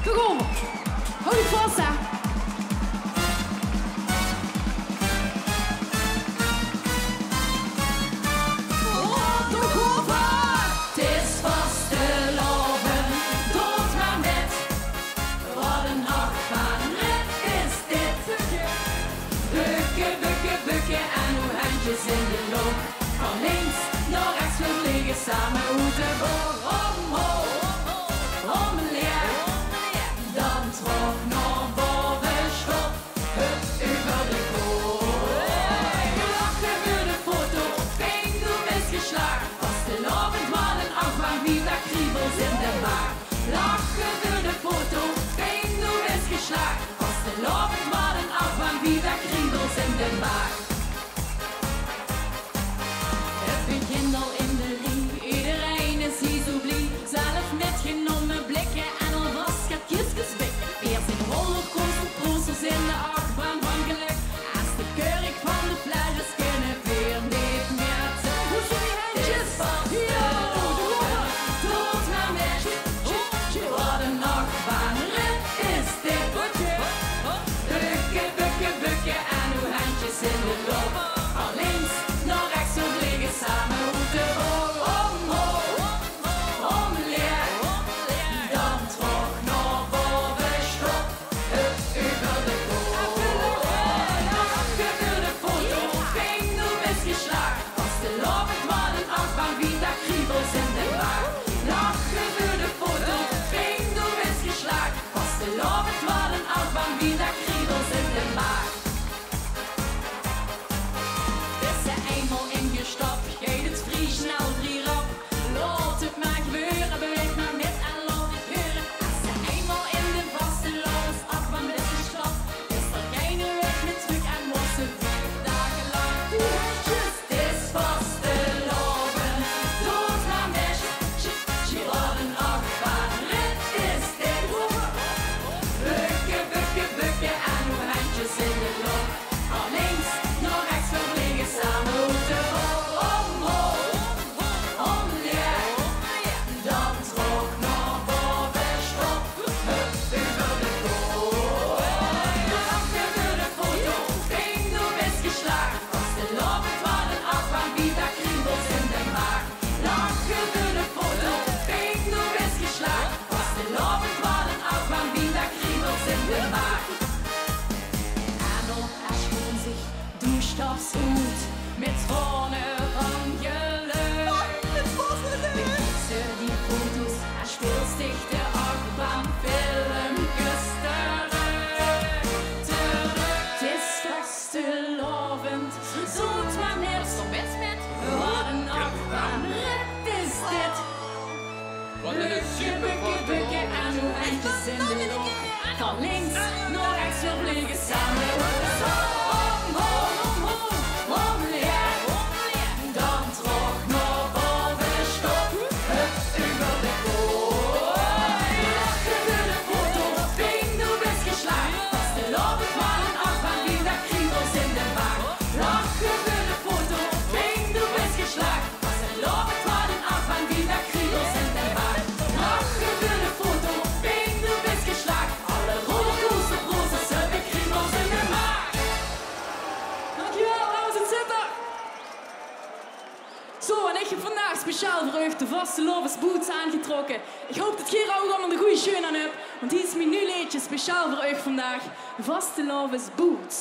Daar gaan we. Hou je vast, hè. In de loop. Van links naar rechts, we vliegen samen uit de boog. Omleer, dan trok naar boven, stop, hup, über de kool. Gelachen für de Foto, ging du bist geschlagen. Was de Abend mal ein Anfang, wie da Kriebels in der Maag. Lachen für de Foto, ging du bist geschlagen. Was de Abend mal ein Anfang, wie da Kriebels in der Maag. Kinderen in de ring, iedereen is hier zo blij. Zelf metgenomen blikken en alvast schatjes gespikken. Eerst in rollercoaster, proosters in de achtbaan van geluk. Als de keurig van de fles kunnen weer niet meer te. Hoe zijn die handjes? Dood naar mij. Wat een achtbaanrit is dit. Bukken, bukken, bukken en uw handjes in de loop. Van links naar rechts, we vliegen samen. Aufs Hut mit vorne rangelegt. Begiesse die Fotos, erstürzt dich der Achtbahnfilm gestern. Ist vastelovend, zoet man net zo best met. Wat een Achtbahnrit is dit. Bukken, bukken, bukken en uw handjes in de lucht. Van links naar rechts, we vliegen samen. Speciaal voor u de vastelovens boots aangetrokken. Ik hoop dat je ook allemaal een goede schoen aan hebt. Want hier is mijn nieuw liedje speciaal voor u vandaag. Vastelovens boots.